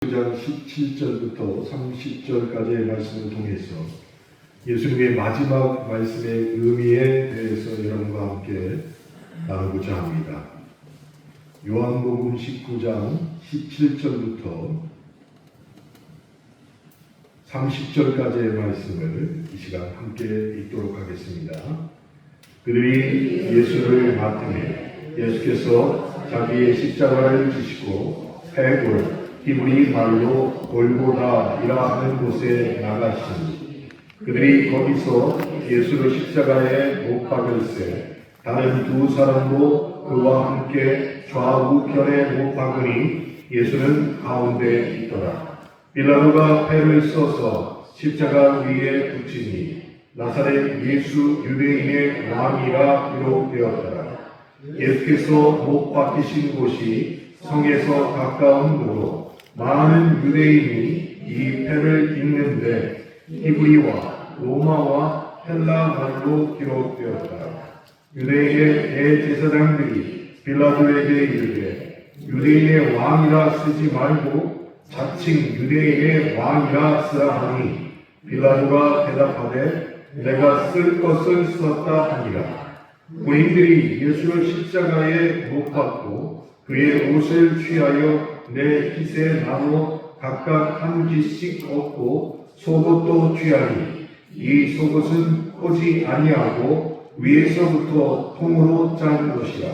9장 17절부터 30절까지의 말씀을 통해서 예수님의 마지막 말씀의 의미에 대해서 여러분과 함께 나누고자 합니다. 요한복음 19장 17절부터 30절까지의 말씀을 이 시간 함께 읽도록 하겠습니다. 그들이 예수를 맡으며 예수께서 자기의 십자가를 지시고 해골 히브리 말로 골고다이라 하는 곳에 나가시니 그들이 거기서 예수를 십자가에 못 박을세 다른 두 사람도 그와 함께 좌우편에 못 박으니 예수는 가운데 있더라. 빌라도가 패를 써서 십자가 위에 붙이니 나사렛 예수 유대인의 왕이라 기록되었더라. 예수께서 못 박히신 곳이 성에서 가까운 도로 많은 유대인이 이 패를 읽는데 히브리와 로마와 헬라 말로 기록되었다. 유대인의 대제사장들이 빌라도에게 이르되 유대인의 왕이라 쓰지 말고 자칭 유대인의 왕이라 쓰라 하니 빌라도가 대답하되 내가 쓸 것을 썼다 하니라. 군인들이 예수를 십자가에 못 박고 그의 옷을 취하여 내 깃에 나눠 각각 한 깃씩 얻고 속옷도 취하니 이 속옷은 꼬지 아니하고 위에서부터 통으로 짠 것이라.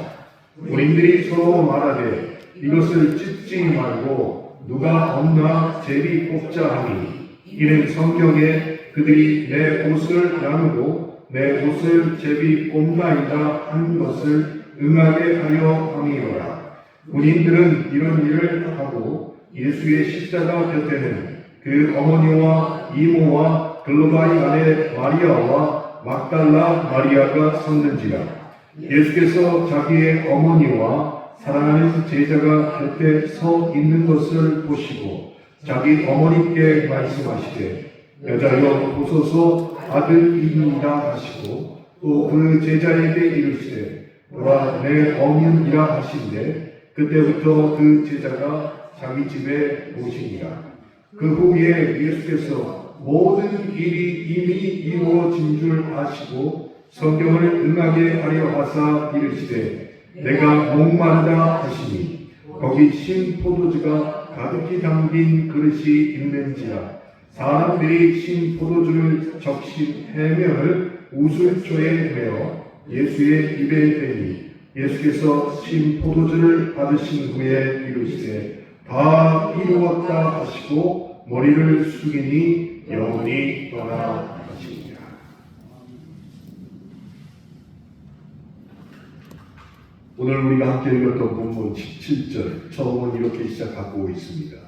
군인들이 서로 말하되 이것을 찢지 말고 누가 없나 제비 뽑자 하니 이는 성경에 그들이 내 옷을 나누고 내 옷을 제비 뽑나이다 한 것을 응하게 하려 함이로라. 군인들은 이런 일을 하고 예수의 십자가 곁에는 그 어머니와 이모와 글로바의 아내 마리아와 막달라 마리아가 섰는지라. 예수께서 자기의 어머니와 사랑하는 제자가 곁에 서 있는 것을 보시고 자기 어머니께 말씀하시되 여자여 보소서 아들이니라 하시고 또 그 제자에게 이르시되 보라 내 어머니라 하신대 그때부터 그 제자가 자기 집에 오시니라. 그 후에 예수께서 모든 일이 이미 이루어진 줄 아시고 성경을 응하게 하려 하사 이르시되 내가 목마르다 하시니 거기 신 포도주가 가득히 담긴 그릇이 있는지라. 사람들이 신 포도주를 적신 해면을 우슬초에 메어 예수의 입에 대니 예수께서 신 포도주를 받으신 후에 이르시되 다 이루었다 하시고 머리를 숙이니 영혼이 떠나가시니라. 오늘 우리가 함께 읽었던 본문 17절 처음은 이렇게 시작하고 있습니다.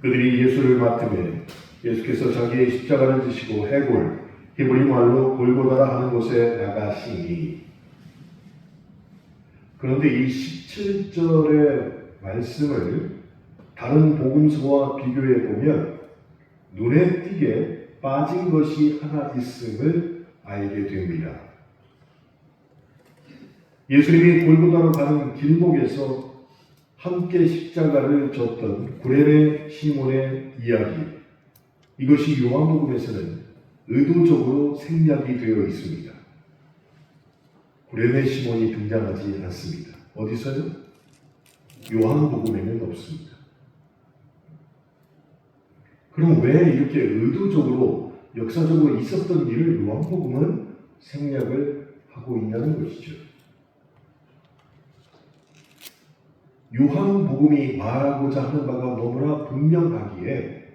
그들이 예수를 맡으며 예수께서 자기의 십자가를 지시고 해골 히브리 말로 골고다라 하는 곳에 나가시니. 그런데 이 17절의 말씀을 다른 복음서와 비교해 보면 눈에 띄게 빠진 것이 하나 있음을 알게 됩니다. 예수님이 골고다로 가는 길목에서 함께 십자가를 졌던 구레네 시몬의 이야기, 이것이 요한복음에서는 의도적으로 생략이 되어 있습니다. 구레네 시몬이 등장하지 않습니다. 어디서요? 요한복음에는 없습니다. 그럼 왜 이렇게 의도적으로 역사적으로 있었던 일을 요한복음은 생략을 하고 있냐는 것이죠. 요한복음이 말하고자 하는 바가 너무나 분명하기에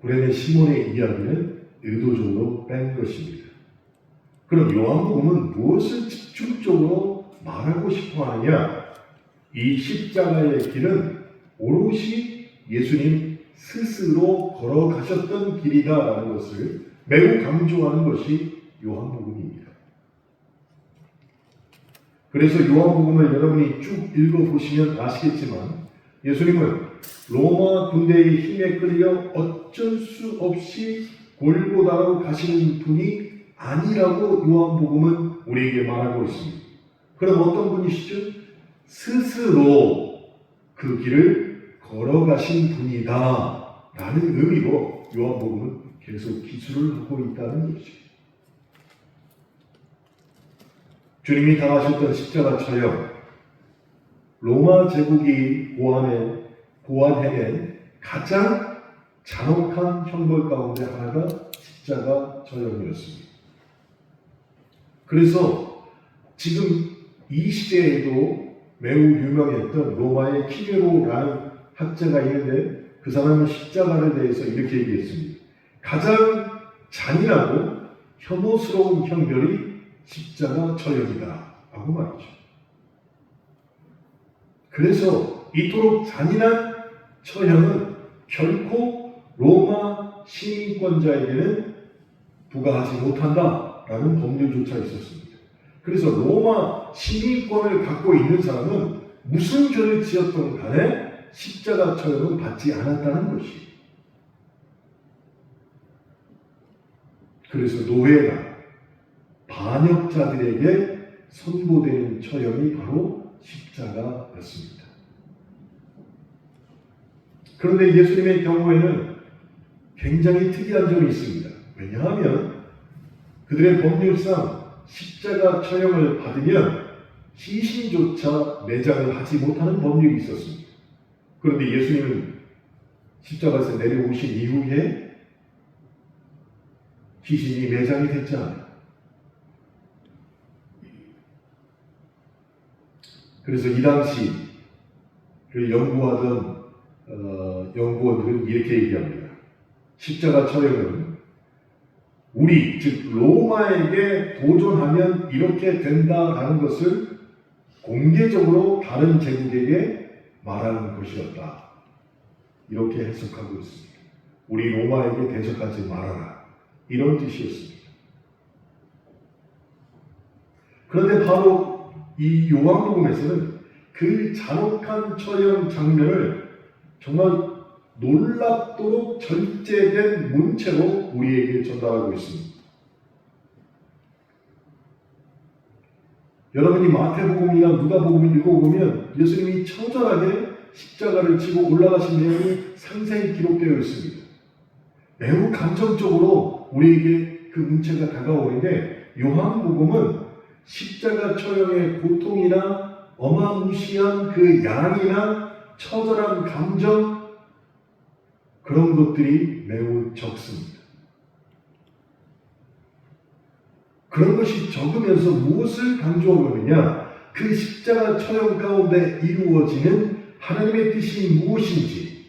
구레네 시몬의 이야기는 의도적으로 뺀 것입니다. 그럼 요한복음은 무엇을 집중적으로 말하고 싶어 하느냐? 이 십자가의 길은 오롯이 예수님 스스로 걸어가셨던 길이다라는 것을 매우 강조하는 것이 요한복음입니다. 그래서 요한복음을 여러분이 쭉 읽어보시면 아시겠지만 예수님은 로마 군대의 힘에 끌려 어쩔 수 없이 골고다로 가시는 분이 아니라고 요한복음은 우리에게 말하고 있습니다. 그럼 어떤 분이시죠? 스스로 그 길을 걸어가신 분이다 라는 의미로 요한복음은 계속 기술을 하고 있다는 것이죠. 주님이 당하셨던 십자가 처형, 로마 제국이 보완해낸 가장 잔혹한 형벌 가운데 하나가 십자가 처형이었습니다. 그래서 지금 이 시대에도 매우 유명했던 로마의 키베로라는 학자가 있는데 그 사람은 십자가에 대해서 이렇게 얘기했습니다. 가장 잔인하고 혐오스러운 형벌이 십자가 처형이다 라고 말이죠. 그래서 이토록 잔인한 처형은 결코 로마 시민권자에게는 부과하지 못한다 라는 법률조차 있었습니다. 그래서 로마 시민권을 갖고 있는 사람은 무슨 죄를 지었던 간에 십자가 처형은 받지 않았다는 것이. 그래서 노예나 반역자들에게 선고되는 처형이 바로 십자가였습니다. 그런데 예수님의 경우에는 굉장히 특이한 점이 있습니다. 왜냐하면 그들의 법률상 십자가 처형을 받으면 시신조차 매장을 하지 못하는 법률이 있었습니다. 그런데 예수님은 십자가에서 내려오신 이후에 시신이 매장이 됐지 않아요. 그래서 이 당시 연구하던 연구원들은 이렇게 얘기합니다. 십자가 처형은 우리, 즉 로마에게 도전하면 이렇게 된다라는 것을 공개적으로 다른 제국에게 말하는 것이었다. 이렇게 해석하고 있습니다. 우리 로마에게 대적하지 말아라. 이런 뜻이었습니다. 그런데 바로 이 요한복음에서는 그 잔혹한 처형 장면을 정말 놀랍도록 절제된 문체로 우리에게 전달하고 있습니다. 여러분이 마태복음이나 누가복음을 읽어보면 예수님이 처절하게 십자가를 지고 올라가신 내용이 상세히 기록되어 있습니다. 매우 감정적으로 우리에게 그 문체가 다가오는데 요한복음은 십자가 처형의 고통이나 어마무시한 그 양이나 처절한 감정 그런 것들이 매우 적습니다. 그런 것이 적으면서 무엇을 강조하고 있느냐? 그 십자가 처형 가운데 이루어지는 하나님의 뜻이 무엇인지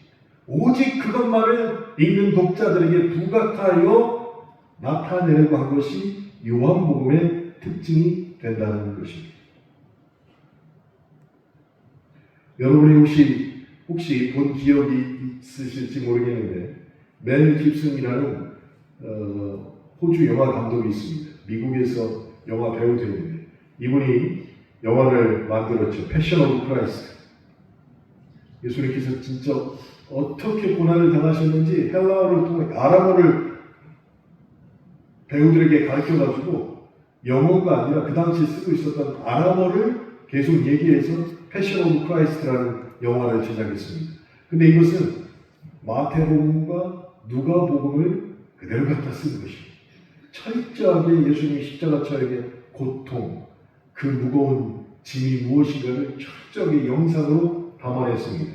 오직 그것만을 읽는 독자들에게 부각하여 나타내려고 한 것이 요한복음의 특징이 된다는 것입니다. 여러분이 혹시 본 기억이 있으실지 모르겠는데 멜 깁슨이라는 호주 영화 감독이 있습니다. 미국에서 영화 배우 되는데 이분이 영화를 만들었죠. 패션 오브 크라이스트. 예수님께서 진짜 어떻게 고난을 당하셨는지 헬라어를 통해 아람어를 배우들에게 가르쳐가지고 영어가 아니라 그 당시에 쓰고 있었던 아람어를 계속 얘기해서 패션 오브 크라이스트라는 영화를 제작했습니다. 근데 이것은 마태복음과 누가복음을 그대로 갖다 쓴 것입니다. 철저하게 예수님의 십자가 처형의 고통, 그 무거운 짐이 무엇인가를 철저하게 영상으로 담아냈습니다.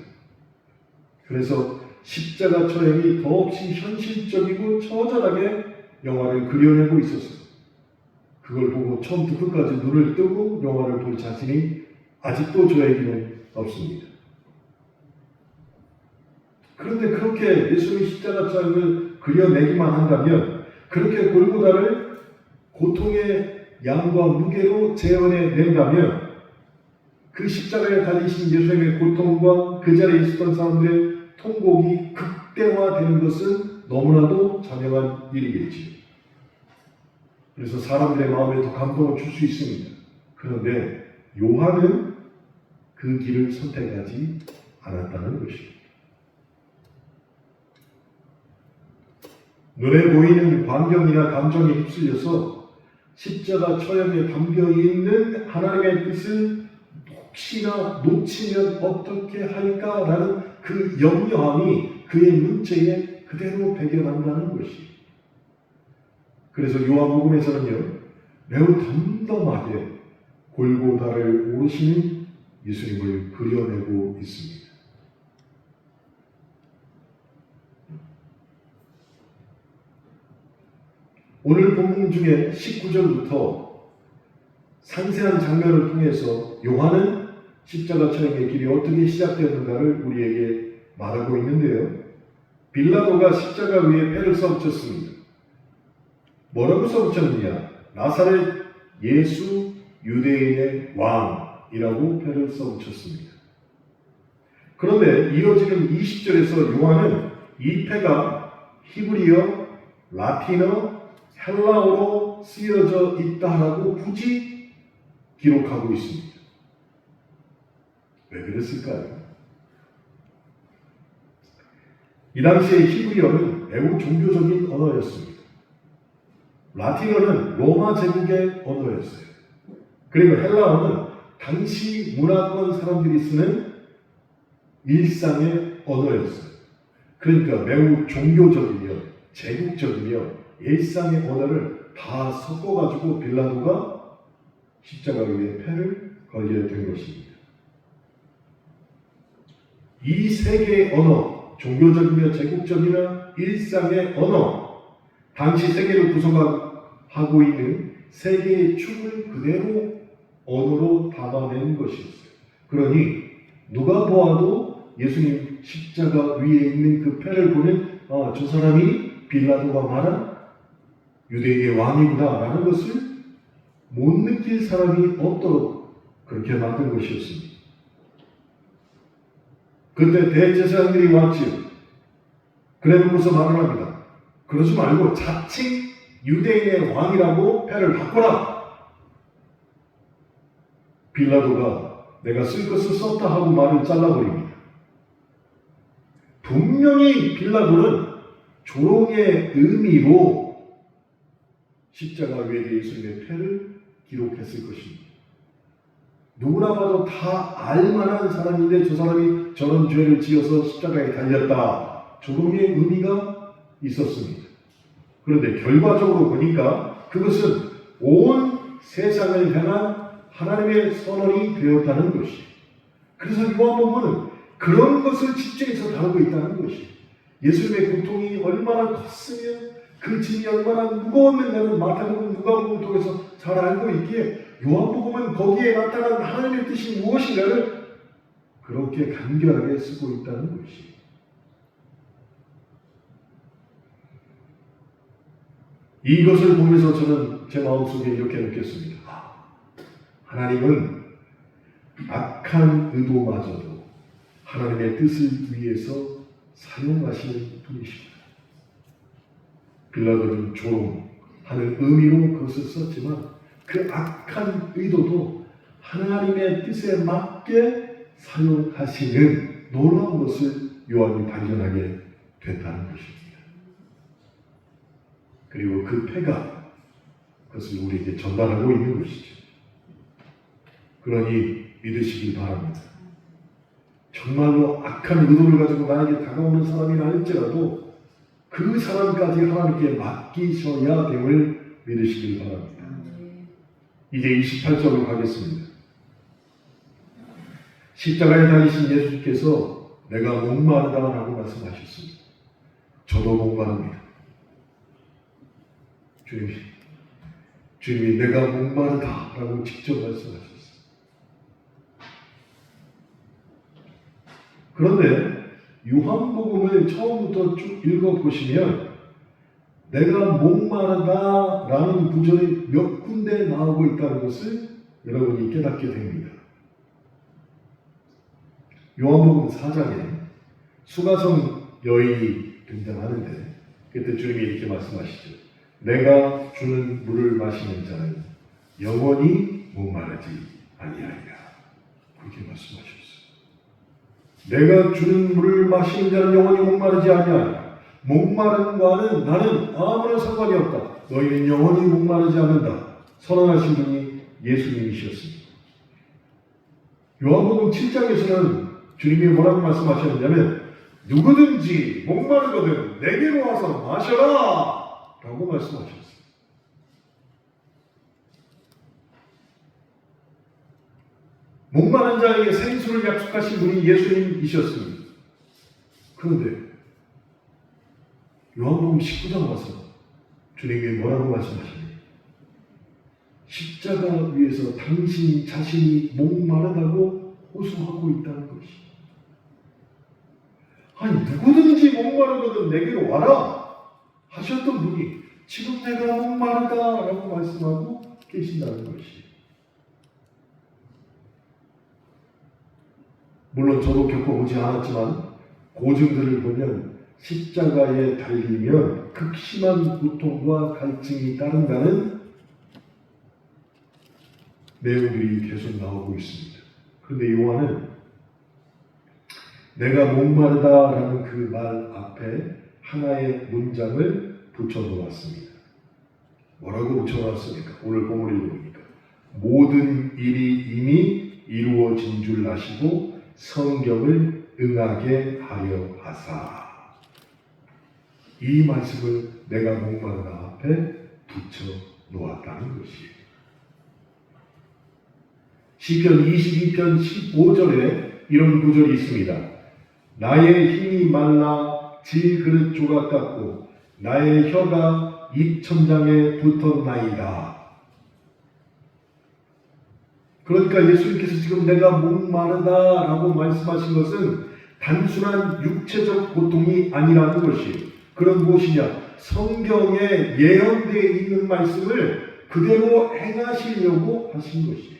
그래서 십자가 처형이 더없이 현실적이고 처절하게 영화를 그려내고 있었어요. 그걸 보고 처음부터 끝까지 눈을 뜨고 영화를 볼 자신이 아직도 저에게는 없습니다. 그런데 그렇게 예수님의 십자가 처형을 그려내기만 한다면 그렇게 골고다를 고통의 양과 무게로 재현해낸다면 그 십자가에 달리신 예수님의 고통과 그 자리에 있었던 사람들의 통곡이 극대화되는 것은 너무나도 자명한 일이겠지요. 그래서 사람들의 마음에 더 감동을 줄 수 있습니다. 그런데 요한은 그 길을 선택하지 않았다는 것입니다. 눈에 보이는 광경이나 감정에 휩쓸려서 십자가 처형에 담겨있는 하나님의 뜻을 혹시나 놓치면 어떻게 할까라는 그 염려함이 그의 문체에 그대로 배겨난다는 것이. 그래서 요한복음에서는요, 매우 덤덤하게 골고다를 오르시는 예수님을 그려내고 있습니다. 오늘 본문 중에 19절부터 상세한 장면을 통해서 요한은 십자가 처형의 길이 어떻게 시작되었는가를 우리에게 말하고 있는데요. 빌라도가 십자가 위에 패를 써붙였습니다. 뭐라고 써붙였느냐? 나사렛 예수 유대인의 왕이라고 패를 써붙였습니다. 그런데 이어지는 20절에서 요한은 이 패가 히브리어, 라틴어, 헬라어로 쓰여져 있다라고 굳이 기록하고 있습니다. 왜 그랬을까요? 이 당시에 히브리어는 매우 종교적인 언어였습니다. 라틴어는 로마 제국의 언어였어요. 그리고 헬라어는 당시 문화권 사람들이 쓰는 일상의 언어였어요. 그러니까 매우 종교적이며 제국적이며 일상의 언어를 다 섞어가지고 빌라도가 십자가 위에 패를 걸게 된 것입니다. 이 세 개의 언어, 종교적이며 제국적이며 일상의 언어, 당시 세계를 구성하고 있는 세 개의 축을 그대로 언어로 담아낸 것이었어요. 그러니 누가 보아도 예수님 십자가 위에 있는 그 패를 보면 저 사람이 빌라도가 말한 유대인의 왕이구나 라는 것을 못 느낄 사람이 없도록 그렇게 만든 것이었습니다. 그때 대제사장들이 왔지요. 그래놓고서 말을 합니다. 그러지 말고 자칭 유대인의 왕이라고 패를 바꿔라. 빌라도가 내가 쓸 것을 썼다 하고 말을 잘라버립니다. 분명히 빌라도는 조롱의 의미로 십자가 위에 예수님의 패를 기록했을 것입니다. 누구나 봐도 다 알만한 사람인데 저 사람이 저런 죄를 지어서 십자가에 달렸다. 조롱의 의미가 있었습니다. 그런데 결과적으로 보니까 그것은 온 세상을 향한 하나님의 선언이 되었다는 것이. 그래서 요한복음은 그런 것을 집중해서 다루고 있다는 것이. 예수님의 고통이 얼마나 컸으며 그 짐이 얼마나 무거웠는가는 마태복음, 누가복음을 통해서 잘 알고 있기에 요한복음은 거기에 나타난 하나님의 뜻이 무엇인가를 그렇게 간결하게 쓰고 있다는 것이. 이것을 보면서 저는 제 마음속에 이렇게 느꼈습니다. 하나님은 악한 의도마저도 하나님의 뜻을 위해서 사용하시는 분이십니다. 빌라도는 조롱하는 의미로 그것을 썼지만 그 악한 의도도 하나님의 뜻에 맞게 사용하시는 놀라운 것을 요한이 발견하게 됐다는 것입니다. 그리고 그 패가 그것을 우리에게 전달하고 있는 것이죠. 그러니 믿으시기 바랍니다. 정말로 악한 의도를 가지고 나에게 다가오는 사람이라 할지라도 그 사람까지 하나님께 맡기셔야 됨을 믿으시길 바랍니다. 이제 28절로 가겠습니다. 십자가에 달리신 예수께서 내가 목마르다라고 말씀하셨습니다. 저도 목마릅니다. 주님이 내가 목마르다라고 직접 말씀하셨어요. 그런데 요한복음을 처음부터 쭉 읽어보시면 내가 목마르다라는 구절이 몇 군데 나오고 있다는 것을 여러분이 깨닫게 됩니다. 요한복음 4장에 수가성 여인이 등장하는데 그때 주님이 이렇게 말씀하시죠. 내가 주는 물을 마시는 자는 영원히 목마르지 아니하리라. 그렇게 말씀하셨어요. 내가 주는 물을 마시는 자는 영원히 목마르지 아니하리라. 목마름과는 나는 아무런 상관이 없다. 너희는 영원히 목마르지 않는다. 선언하신 분이 예수님이셨습니다. 요한복음 7장에서는 주님이 뭐라고 말씀하셨냐면 누구든지 목마르거든 내게로 와서 마셔라 라고 말씀하셨어요. 목마른 자에게 생수를 약속하신 분이 예수님이셨습니다. 그런데 요한복음 19장 와서 주님이 뭐라고 말씀하시냐면 십자가 위에서 당신 자신이 목마르다고 호소하고 있다는 것이. 아니 누구든지 목마르거든 내게로 와라 하셨던 분이 지금 내가 목마르다라고 말씀하고 계신다는 것이. 물론 저도 겪어보지 않았지만 고증들을 보면 십자가에 달리면 극심한 고통과 갈증이 따른다는 내용들이 계속 나오고 있습니다. 그런데 요한은 내가 목마르다라는 그 말 앞에 하나의 문장을 붙여놓았습니다. 뭐라고 붙여놨습니까? 오늘 본문을 보니까 모든 일이 이미 이루어진 줄 아시고 성경을 응하게 하려 하사. 이 말씀을 내가 목마르다 앞에 붙여 놓았다는 것이에요. 시편 22편 15절에 이런 구절이 있습니다. 나의 힘이 말라 질그릇 조각 같고 나의 혀가 입천장에 붙었나이다. 그러니까 예수님께서 지금 내가 목마르다라고 말씀하신 것은 단순한 육체적 고통이 아니라는 것이에요. 그런 무엇이냐? 성경에 예언되어 있는 말씀을 그대로 행하시려고 하신 것이에요.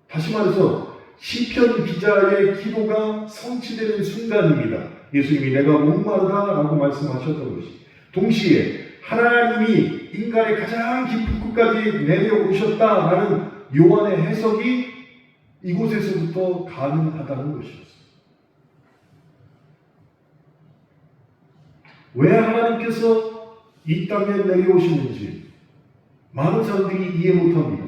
다시 말해서 시편 기자의 기도가 성취되는 순간입니다. 예수님이 내가 목마르다라고 말씀하셨던 것이. 동시에 하나님이 인간의 가장 깊은 곳까지 내려오셨다라는 요한의 해석이 이곳에서부터 가능하다는 것이었어요. 왜 하나님께서 이 땅에 내려오시는지 많은 사람들이 이해 못합니다.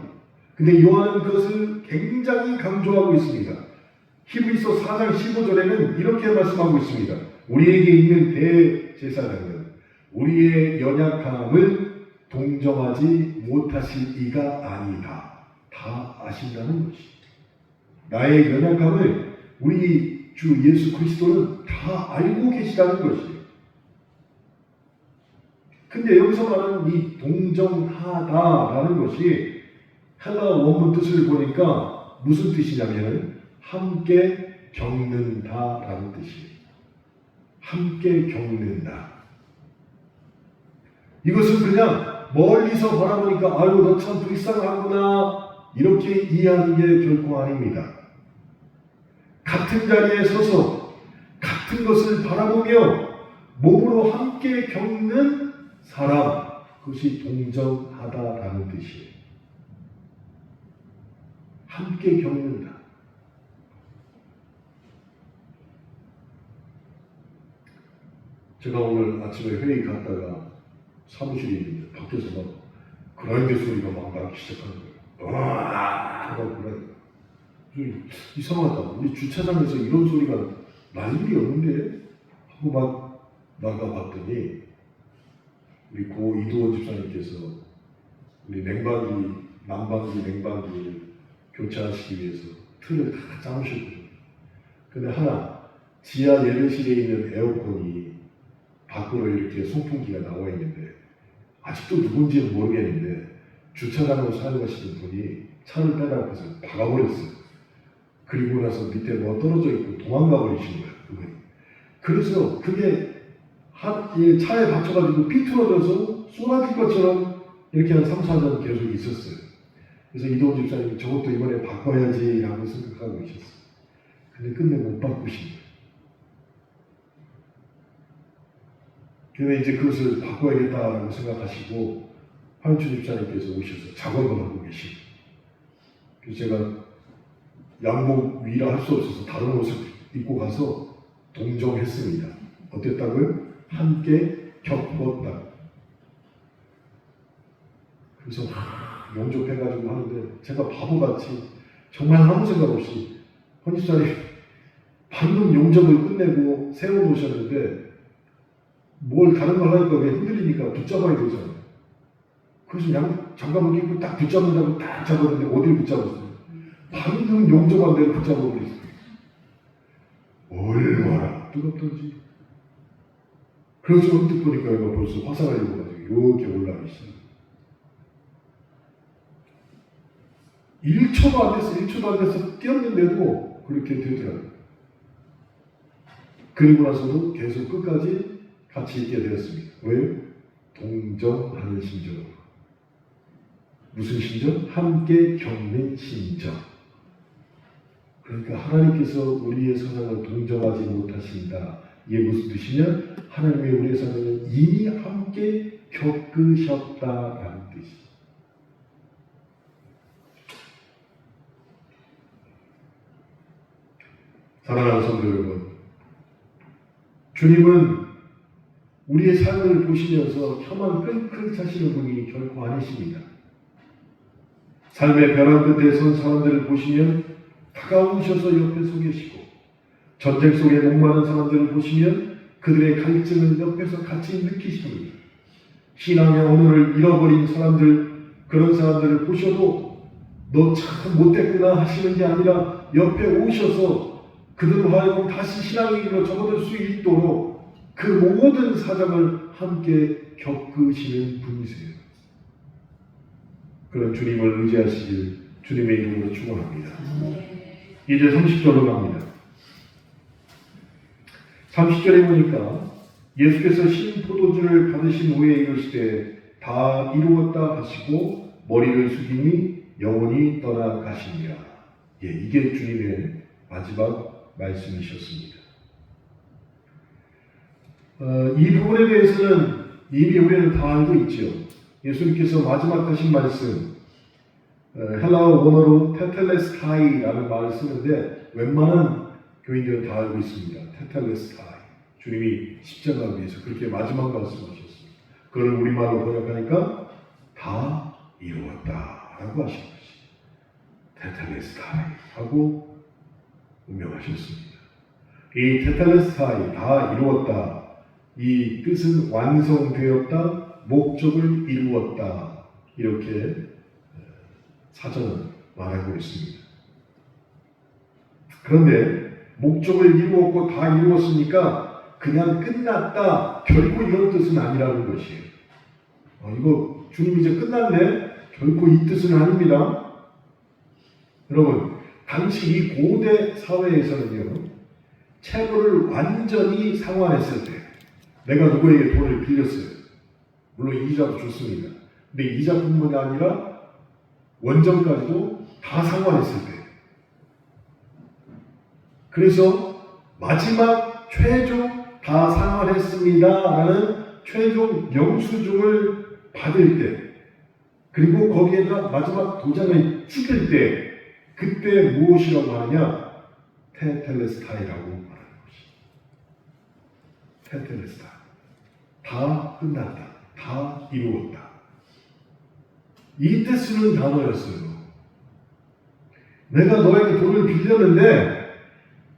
근데 요한은 그것을 굉장히 강조하고 있습니다. 히브리서 4장 15절에는 이렇게 말씀하고 있습니다. 우리에게 있는 대제사장은 우리의 연약함을 동정하지 못하실 이가 아니다. 다 아신다는 것이. 나의 연약함을 우리 주 예수 그리스도는 다 알고 계시다는 것이에요. 근데 여기서 말하는 이 동정하다라는 것이 헬라어 원문 뜻을 보니까 무슨 뜻이냐면 함께 겪는다라는 뜻이에요. 함께 겪는다. 이것은 그냥 멀리서 바라보니까 아유 너 참 불쌍하구나 이렇게 이해하는 게 결코 아닙니다. 같은 자리에 서서 같은 것을 바라보며 몸으로 함께 겪는 사람, 그것이 동정하다라는 뜻이에요. 함께 겪는다. 제가 오늘 아침에 회의 갔다가 사무실에 있는데 밖에서 막 그라인드 소리가 막 나기 시작하는 거예요. 하고 그래. 이상하다. 우리 주차장에서 이런 소리가 날 일이 없는데 하고 막 나가봤더니 우리 고 이도원 집사님께서 우리 난방기 냉방기를 교체하시기 위해서 틀을 다 짜놓으셨거든요. 근데 하나 지하 예배실에 있는 에어컨이 밖으로 이렇게 송풍기가 나와 있는데 아직도 누군지는 모르겠는데 주차장으로 사용하시는 분이 차를 빼라고 해서 박아버렸어요. 그리고 나서 밑에 뭐 떨어져 있고 도망가 버리신 거예요. 그분이. 그래서 그게 차에 받쳐가지고 비틀어져서 쏟아질 것처럼 이렇게 한 3, 4년 계속 있었어요. 그래서 이도훈 집사님이 저것도 이번에 바꿔야지 라고 생각하고 계셨어요. 근데 끝내 못 바꾸신 거예요. 근데 이제 그것을 바꿔야겠다라고 생각하시고 황춘 집사님께서 오셔서 작업을 하고 계시고 그래서 제가 양복 위라 할 수 없어서 다른 옷을 입고 가서 동정했습니다. 어땠다고요? 함께 겪었다. 그래서 영접해가지고 하는데 제가 바보같이 정말 아무 생각 없이 권집사님 방금 용접을 끝내고 세워놓으셨는데 뭘 다른 걸 하니까 왜 흔들리니까 붙잡아야 되잖아요. 그래서 장갑을 끼고 딱 붙잡는다고 딱 잡았는데 어디를 붙잡았어요? 방금 용접한 데를 붙잡아버렸어요. 얼마나 뜨겁던지. 그래서 언뜻 보니까 이거 벌써 화상을 입어가지고 이렇게 올라가기 시작해요. 1초도 안 돼서 뛰었는데도 그렇게 되더라고요. 그리고 나서도 계속 끝까지 같이 있게 되었습니다. 왜요? 동정하는 심정으로. 무슨 심정? 함께 겪는 심정. 그러니까 하나님께서 우리의 사랑을 동정하지 못하신다. 이게 무슨 뜻이냐? 하나님의 우리의 사랑을 이미 함께 겪으셨다라는 뜻이에요. 사랑하는 성도 여러분, 주님은 우리의 삶을 보시면서 혀만 끌끌 차시는 분이 결코 아니십니다. 삶의 벼랑 끝에 선 사람들을 보시면 다가오셔서 옆에 서 계시고, 전쟁 속에 목마른 사람들을 보시면 그들의 갈증을 옆에서 같이 느끼십니다. 신앙의 언어를 잃어버린 사람들, 그런 사람들을 보셔도 너 참 못됐구나 하시는 게 아니라 옆에 오셔서 그들로 하여금 다시 신앙의 길로 접어들 수 있도록 그 모든 사정을 함께 겪으시는 분이세요. 그런 주님을 의지하시길 주님의 이름으로 축원합니다. 이제 30절로 갑니다. 30절에 보니까 예수께서 신 포도주를 받으신 후에 이르시되 다 이루었다 하시고 머리를 숙이니 영원히 떠나가시니라. 이게 주님의 마지막 말씀이셨습니다. 이 부분에 대해서는 이미 우리는 다 알고 있죠. 예수님께서 마지막 하신 말씀, 헬라어 원어로 테텔레스타이라는 말을 쓰는데 웬만한 교인들은 다 알고 있습니다. 테텔레스타이. 주님이 십자가를 위해서 그렇게 마지막 말씀하셨습니다. 그걸 우리말로 번역하니까 다 이루었다 라고 하신 것이 테텔레스타이 하고 운명하셨습니다. 이 테텔레스타이, 다 이루었다, 이 뜻은 완성되었다, 목적을 이루었다, 이렇게 사전은 말하고 있습니다. 그런데 목적을 이루었고 다 이루었으니까 그냥 끝났다, 결코 이런 뜻은 아니라는 것이에요. 이거 주님 이제 끝났네? 결코 이 뜻은 아닙니다. 여러분, 당시 이 고대 사회에서는요, 채무를 완전히 상환했을 때, 내가 누구에게 돈을 빌렸어요. 물론 이자도 줬습니다. 근데 이자뿐만 아니라 원정까지도 다 상환했을 때, 그래서 마지막 최종 다 상환했습니다 라는 최종 영수증을 받을 때, 그리고 거기에다 마지막 도장을 찍을 때, 그때 무엇이라고 하느냐? 테텔레스타이라고 말하는 것이. 테텔레스타이. 다 끝났다. 다 이루었다. 이 뜻으로 단어였어요. 내가 너에게 돈을 빌렸는데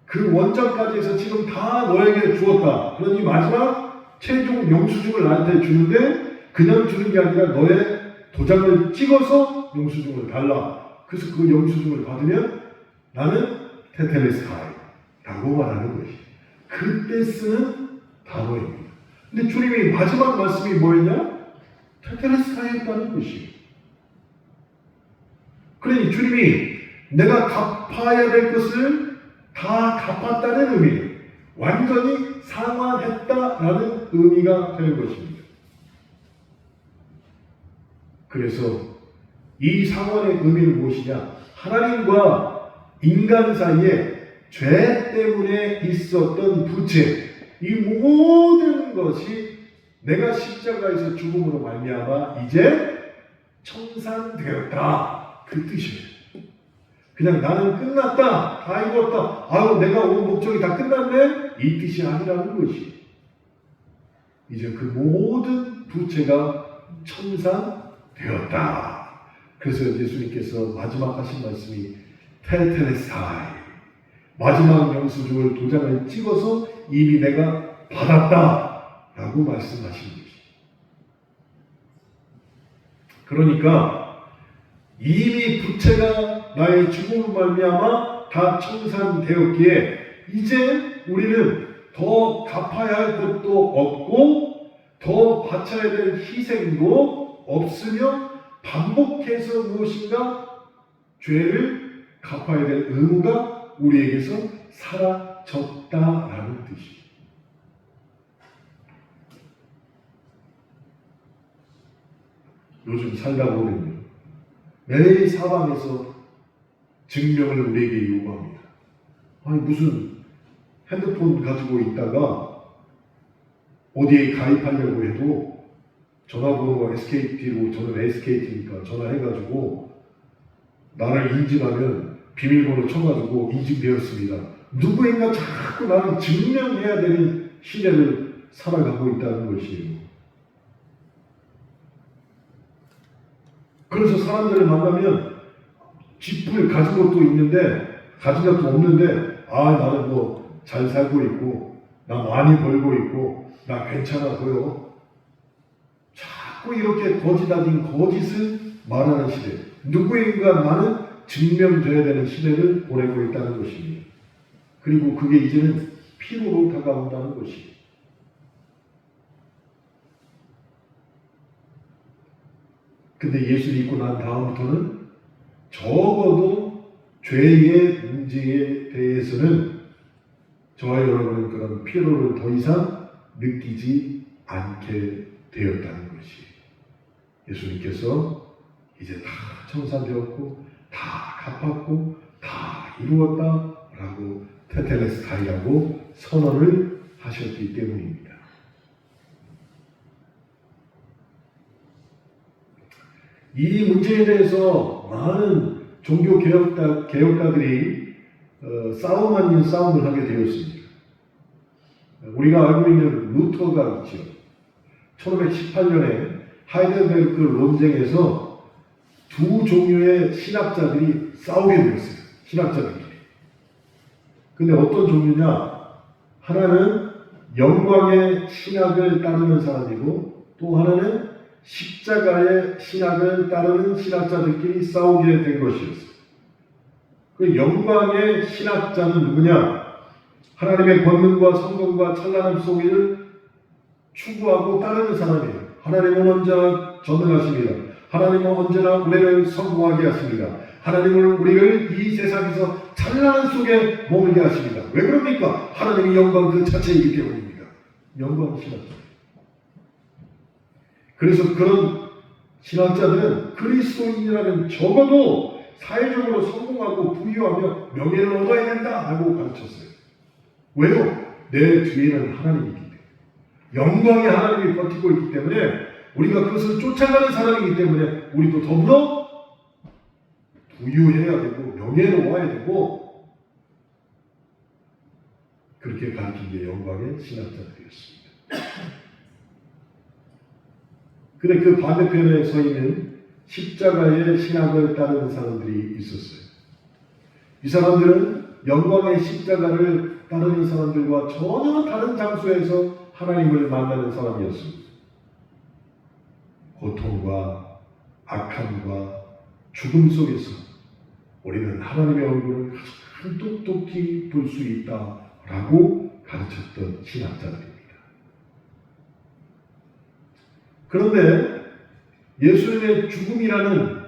그 원장까지 해서 지금 다 너에게 주었다. 그러니 마지막 최종 영수증을 나한테 주는데 그냥 주는 게 아니라 너의 도장을 찍어서 영수증을 달라. 그래서 그 영수증을 받으면 나는 테텔레스타이라고 말하는 것이. 그때 쓰는 단어입니다. 근데 주님이 마지막 말씀이 뭐였냐? 테텔레스타이였다는 것이에요. 그러니 주님이 내가 갚아야 될 것을 다 갚았다는 의미예요. 완전히 상환했다라는 의미가 되는 것입니다. 그래서 이 상환의 의미는 무엇이냐? 하나님과 인간 사이에 죄 때문에 있었던 부채, 이 모든 것이 내가 십자가에서 죽음으로 말미암아 이제 청산되었다, 그 뜻이에요. 그냥 나는 끝났다, 다 이루었다, 아유 내가 온 목적이 다 끝났네, 이 뜻이 아니라는 것이. 이제 그 모든 부채가 청산되었다. 그래서 예수님께서 마지막 하신 말씀이 테텔레스타이, 마지막 영수증을 도장을 찍어서 이미 내가 받았다라고 말씀하시는 것입니다. 그러니까 이미 부채가 나의 죽음을 말미암아 다 청산되었기에 이제 우리는 더 갚아야 할 것도 없고 더 바쳐야 될 희생도 없으며 반복해서 무엇인가 죄를 갚아야 될 의무가 우리에게서 사라졌다라는 뜻이에요. 요즘 살다 보면요, 매일 사방에서 증명을 우리에게 요구합니다. 아니 무슨 핸드폰 가지고 있다가 어디에 가입하려고 해도 전화번호가 SKT로, 저는 SKT니까 전화해가지고 나를 인증하면 비밀번호 쳐가지고 인증되었습니다. 누구인가 자꾸 나를 증명해야 되는 시대를 살아가고 있다는 것이에요. 그래서 사람들을 만나면 집을 가진 것도 있는데 가진 것도 없는데 나는 뭐 잘 살고 있고 나 많이 벌고 있고 나 괜찮아 보여. 자꾸 이렇게 거짓아닌 거짓을 말하는 시대. 누구인가 나는 증명돼야 되는 시대를 보내고 있다는 것입니다. 그리고 그게 이제는 피로로 다가온다는 것이에요. 근데 예수 믿고 난 다음부터는 적어도 죄의 문제에 대해서는 저와 여러분은 그런 피로를 더 이상 느끼지 않게 되었다는 것이 예수님께서 이제 다 청산되었고 다 갚았고 다 이루었다라고 테텔레스타이라고 선언을 하셨기 때문입니다. 이 문제에 대해서 많은 종교 개혁가들이 싸움 아닌 싸움을 하게 되었습니다. 우리가 알고 있는 루터가 있죠. 1518년에 하이델베르크 논쟁에서 두 종류의 신학자들이 싸우게 되었어요. 신학자들끼리. 근데 어떤 종류냐? 하나는 영광의 신학을 따르는 사람이고 또 하나는 십자가의 신학을 따르는 신학자들끼리 싸우게 된 것이었어요. 그 영광의 신학자는 누구냐? 하나님의 권능과 성공과 찬란함 속을 추구하고 따르는 사람이에요. 하나님은 언제나 전능하십니다. 하나님은 언제나 우리를 성공하게 하십니다. 하나님은 우리를 이 세상에서 찬란한 속에 머물게 하십니다. 왜 그럽니까? 하나님의 영광 그 자체이기 때문입니다. 영광 신학자. 그래서 그런 신학자들은 그리스도인이라면 적어도 사회적으로 성공하고 부유하며 명예를 얻어야 된다라고 가르쳤어요. 왜요? 내 뒤에는 하나님이기 때문에. 영광의 하나님이 버티고 있기 때문에 우리가 그것을 쫓아가는 사람이기 때문에 우리도 더불어 부유해야 되고 명예로워야 되고 그렇게 가르친 게 영광의 신학자들이었습니다. 근데 그 반대편에 서 있는 십자가의 신학을 따르는 사람들이 있었어요. 이 사람들은 영광의 십자가를 따르는 사람들과 전혀 다른 장소에서 하나님을 만나는 사람이었습니다. 고통과 악함과 죽음 속에서 우리는 하나님의 얼굴을 가장 똑똑히 볼 수 있다라고 가르쳤던 신학자들입니다. 그런데 예수님의 죽음이라는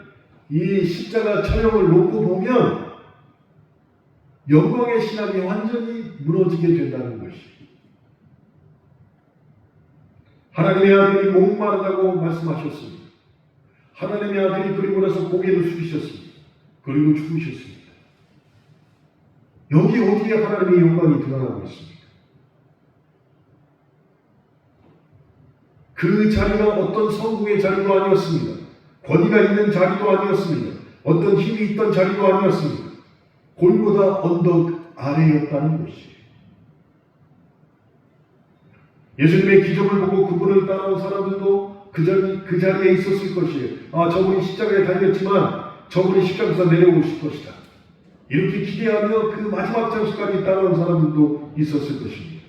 이 십자가 촬영을 놓고 보면 영광의 신학이 완전히 무너지게 된다는 것이. 하나님의 아들이 목마르다고 말씀하셨습니다. 하나님의 아들이 그리고 나서 고개를 숙이셨습니다. 그리고 죽으셨습니다. 여기 어디에 하나님의 영광이 드러나고 있습니까? 그 자리가 어떤 성공의 자리도 아니었습니다. 권위가 있는 자리도 아니었습니다. 어떤 힘이 있던 자리도 아니었습니다. 골고다 언덕 아래였다는 것이에요. 예수님의 기적을 보고 그분을 따라온 사람들도 그 자리에 있었을 것이에요. 저분이 십자가에 달렸지만 저분이 십자가에서 내려오실 것이다. 이렇게 기대하며 그 마지막 장소까지 따라온 사람들도 있었을 것입니다.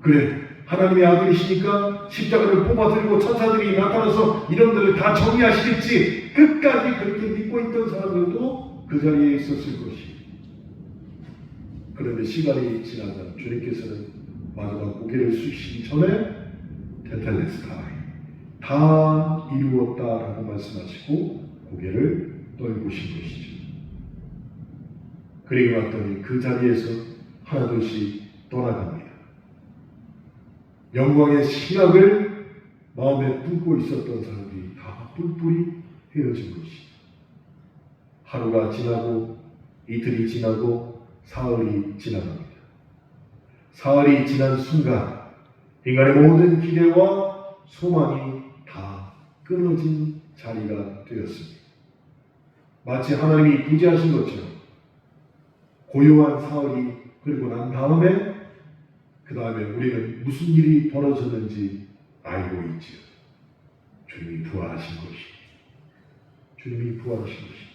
그래, 하나님의 아들이시니까 십자가를 뽑아들고 천사들이 나타나서 이런들을 다 정리하시겠지. 끝까지 그렇게 믿고 있던 사람들도 그 자리에 있었을 것입니다. 그런데 시간이 지나자 주님께서는 마지막 고개를 숙이시기 전에 테텔레스타이, 다 이루었다라고 말씀하시고 고개를 떨구신 것이죠. 그리고 났더니 그 자리에서 하나둘씩 떠나갑니다. 영광의 신학을 마음에 품고 있었던 사람들이 다 뿔뿔이 헤어진 것이죠. 하루가 지나고 이틀이 지나고 사흘이 지나갑니다. 사흘이 지난 순간 인간의 모든 기대와 소망이 다 끊어진 자리가 되었습니다. 마치 하나님이 부재하신 것처럼 고요한 사흘이 그리고 난 다음에 그 다음에 우리는 무슨 일이 벌어졌는지 알고 있지요. 주님이 부활하신 것입니다. 주님이 부활하신 것입니다.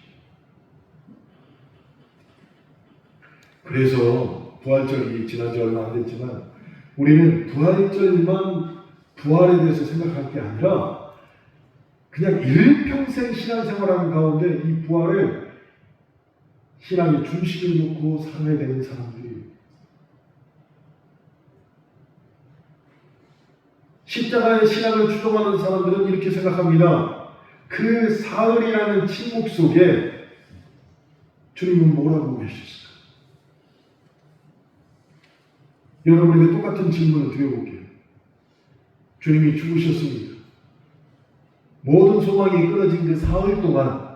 그래서 부활절이 지난 지 얼마 안 됐지만 우리는 부활절만 부활에 대해서 생각할 게 아니라 그냥 일평생 신앙생활하는 가운데 이 부활을 신앙의 중심을 놓고 살아야 되는 사람들이 십자가의 신앙을 추종하는 사람들은 이렇게 생각합니다. 그 사흘이라는 침묵 속에 주님은 뭐라고 계셨을까? 여러분에게 똑같은 질문을 드려볼게요. 주님이 죽으셨습니다. 모든 소망이 끊어진 그 사흘 동안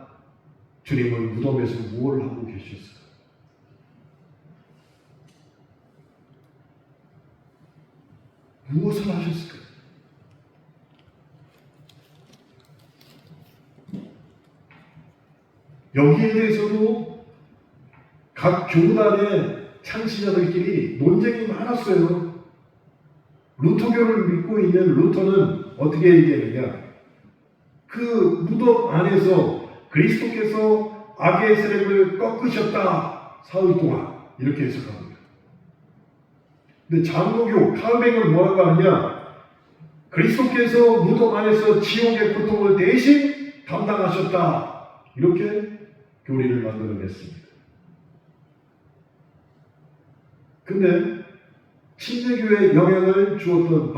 주님은 무덤에서 무엇을 하고 계셨을까? 무엇을 하셨을까? 여기에 대해서도 각 교단의 창시자들끼리 논쟁이 많았어요. 루터교를 믿고 있는 루터는 어떻게 얘기했느냐? 그 무덤 안에서 그리스도께서 악의 세력을 꺾으셨다. 사흘 동안 이렇게 해석합니다. 근데 장로교 칼뱅은 뭐라고 하느냐? 그리스도께서 무덤 안에서 지옥의 고통을 대신 감당하셨다. 이렇게 교리를 만들어냈습니다. 근데 침례교에 영향을 주었던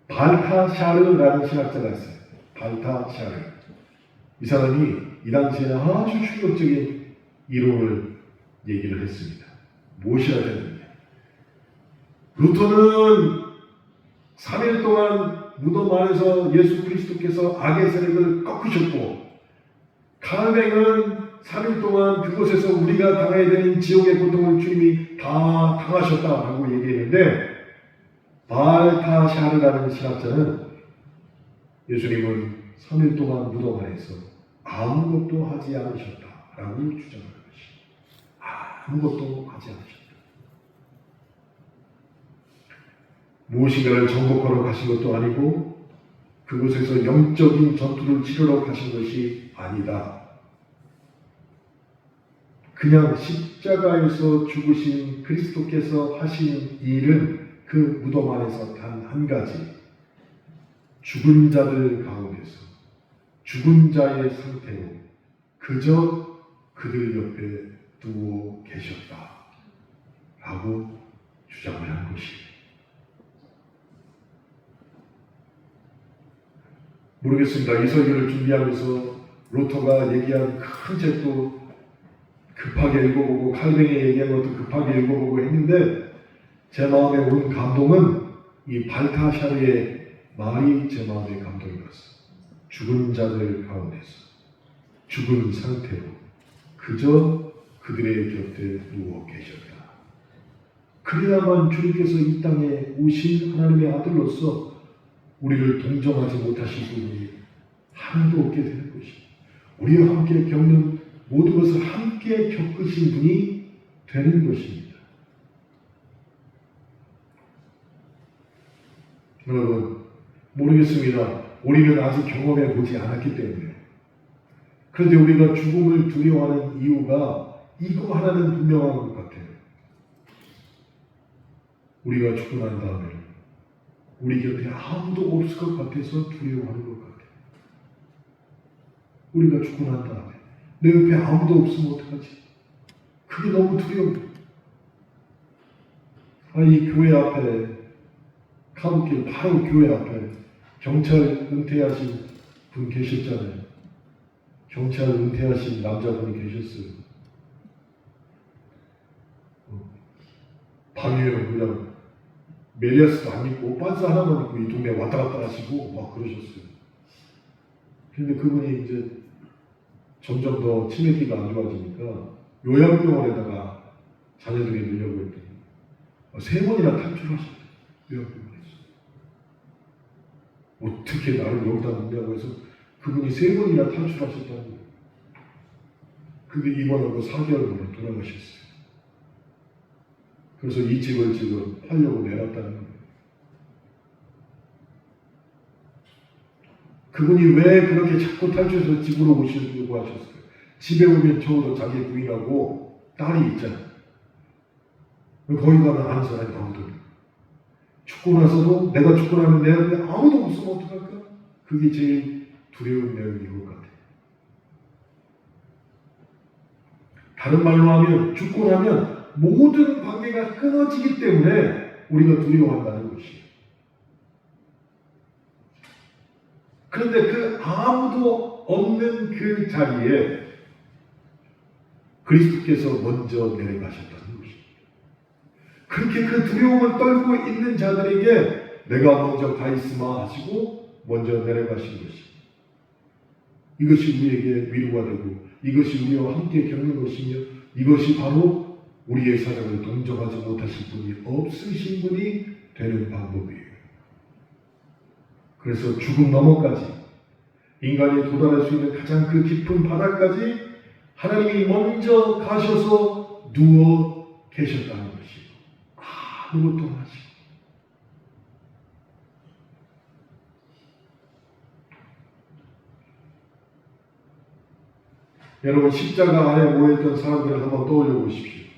발타샤르라는 신학자가 있어요. 발타샤르. 이 사람이 이 당시에 아주 충격적인 이론을 얘기를 했습니다. 무엇이라 되느냐? 루터는 3일 동안 무덤 안에서 예수 그리스도께서 악의 세력을 꺾으셨고, 칼뱅은 3일 동안 그곳에서 우리가 당해야 되는 지옥의 고통을 주님이 다 당하셨다라고 얘기했는데, 발타샤르라는 신학자는 예수님은 3일 동안 무덤 안에서 아무것도 하지 않으셨다라고 주장하는 것입니다. 아무것도 하지 않으셨다. 무엇인가를 정복하러 가신 것도 아니고 그곳에서 영적인 전투를 치르러 가신 것이 아니다. 그냥 십자가에서 죽으신 그리스도께서 하신 일은 그 무덤 안에서 단 한 가지, 죽은 자들 가운데서 죽은 자의 상태로 그저 그들 옆에 누워 계셨다 라고 주장을 한 것입니다. 모르겠습니다. 이 설교를 준비하면서 루터가 얘기한 큰 책도 급하게 읽어보고 칼뱅이 얘기한 것도 급하게 읽어보고 했는데 제 마음에 온 감동은 이 발타샤르의 말이 제 마음에 감동이 왔어요. 죽은 자들 가운데서 죽은 상태로 그저 그들의 곁에 누워 계셨다. 그래야만 주님께서 이 땅에 오신 하나님의 아들로서 우리를 동정하지 못하신 분이 하나도 없게 되는 것입니다. 우리와 함께 겪는 모든 것을 함께 겪으신 분이 되는 것입니다. 여러분, 모르겠습니다. 우리는 아직 경험해 보지 않았기 때문에. 그런데 우리가 죽음을 두려워하는 이유가 이거 하나는 분명한 것 같아요. 우리가 죽고 난 다음에 우리 곁에 아무도 없을 것 같아서 두려워하는 것 같아요. 우리가 죽고 난 다음에 내 옆에 아무도 없으면 어떡하지? 그게 너무 두려워요. 이 교회 앞에, 카북길 바로 교회 앞에 경찰 은퇴하신 분 계셨잖아요. 경찰 은퇴하신 남자분이 계셨어요. 밤에는 그냥 메리아스도 안 입고 반스 하나만 입고 이 동네 왔다 갔다 하시고 막 그러셨어요. 근데 그분이 이제 점점 더 치매기가 안 좋아지니까 요양병원에다가 자녀들이 넣으려고 했더니 3번이나 탈출하셨대요. 요양병원에서. 어떻게 나를 여기다 넣냐고 해서 그분이 3번이나 탈출하셨다는 거예요. 그게 입원하고 4개월 만에 돌아가셨어요. 그래서 이 집을 지금 팔려고 내놨다는 거예요. 그분이 왜 그렇게 자꾸 탈출해서 집으로 오시려고 하셨어요? 집에 오면 적어도 자기 부인하고 딸이 있잖아요. 거기 가면 아는 사람이 아무도 없어요. 죽고 나서도 내가 죽고 나면 내 앞에 아무도 없으면 어떡할까? 그게 제일 두려운 내용인 것 같아요. 다른 말로 하면 죽고 나면 모든 관계가 끊어지기 때문에 우리가 두려워한다는 것이에요. 그런데 그 아무도 없는 그 자리에 그리스도께서 먼저 내려가셨다는 것입니다. 그렇게 그 두려움을 떨고 있는 자들에게 내가 먼저 가 있으마 하시고 먼저 내려가신 것입니다. 이것이 우리에게 위로가 되고 이것이 우리와 함께 겪는 것이며 이것이 바로 우리의 사랑을 동정하지 못하실 분이 없으신 분이 되는 방법이에요. 그래서 죽음 너머까지 인간이 도달할 수 있는 가장 그 깊은 바닥까지 하나님이 먼저 가셔서 누워 계셨다는 것이에요. 아무것도 안 하시고. 여러분 십자가 안에 모여있던 사람들을 한번 떠올려 보십시오.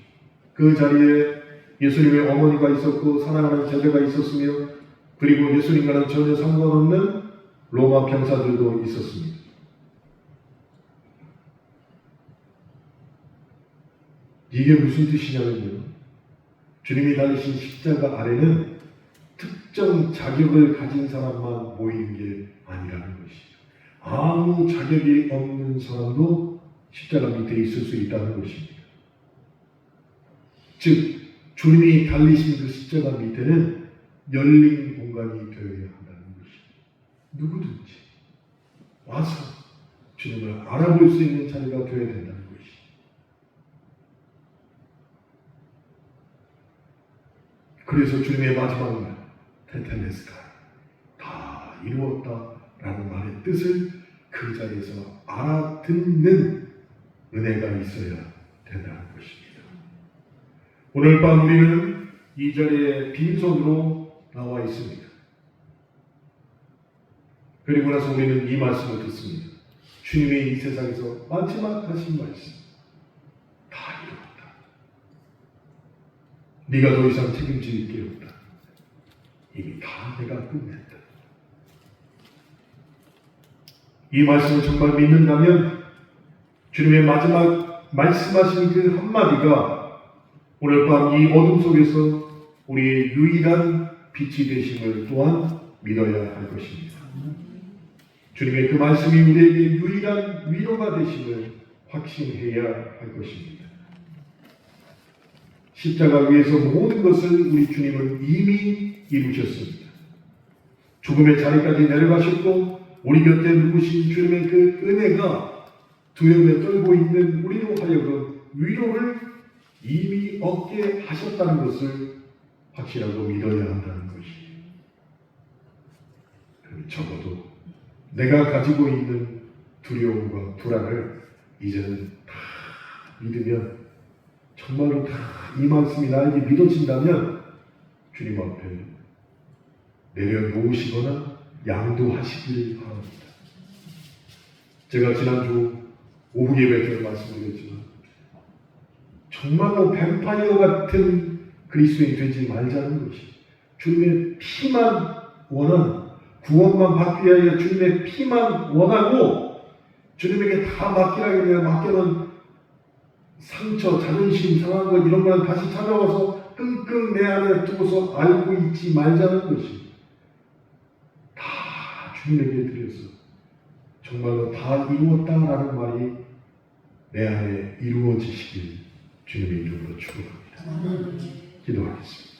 그 자리에 예수님의 어머니가 있었고 사랑하는 제자가 있었으며 그리고 예수님과는 전혀 상관없는 로마 병사들도 있었습니다. 이게 무슨 뜻이냐면요. 주님이 달리신 십자가 아래는 특정 자격을 가진 사람만 모이는 게 아니라는 것이죠. 아무 자격이 없는 사람도 십자가 밑에 있을 수 있다는 것입니다. 즉 주님이 달리신 그 십자가 밑에는 열린 공간이 되어야 한다는 것입니다. 누구든지 와서 주님을 알아볼 수 있는 자리가 되어야 된다는 것입니다. 그래서 주님의 마지막 말 테텔레스타 다 이루었다라는 말의 뜻을 그 자리에서 알아듣는 은혜가 있어야 된다는 것입니다. 오늘 밤 우리는 이 자리에 빈손으로 나와 있습니다. 그리고 나서 우리는 이 말씀을 듣습니다. 주님의 이 세상에서 마지막 하신 말씀 다 이루었다. 네가 더 이상 책임질 게 없다. 이미 다 내가 끝냈다. 이 말씀을 정말 믿는다면 주님의 마지막 말씀하신 그 한마디가 오늘 밤 이 어둠 속에서 우리의 유일한 빛이 되심을 또한 믿어야 할 것입니다. 주님의 그 말씀이 우리에게 유일한 위로가 되심을 확신해야 할 것입니다. 십자가 위에서 모든 것을 우리 주님은 이미 이루셨습니다. 죽음의 자리까지 내려가셨고 우리 곁에 누구신 주님의 그 은혜가 두려움에 떨고 있는 우리로 하여금 위로를 이미 얻게 하셨다는 것을 확실하고 믿어야 한다는 것이에요. 적어도 내가 가지고 있는 두려움과 불안을 이제는 다 믿으면 정말로 다 이 말씀이 나에게 믿어진다면 주님 앞에 내려놓으시거나 양도하시길 바랍니다. 제가 지난주 오후 예배 때 말씀드렸지만 정말로 뱀파이어 같은 그리스도인이 되지 말자는 것이 주님의 피만 원하는 구원만 받기 위하여 주님의 피만 원하고 주님에게 다 맡기라고 내가 맡겨놓은 상처, 자존심 상한 것 이런 거는 다시 찾아와서 끙끙 내 안에 두고서 알고 있지 말자는 것이 다 주님에게 드려서 정말로 다 이루었다라는 말이 내 안에 이루어지시길 주님의 이름으로 축원합니다. 기도하겠습니다.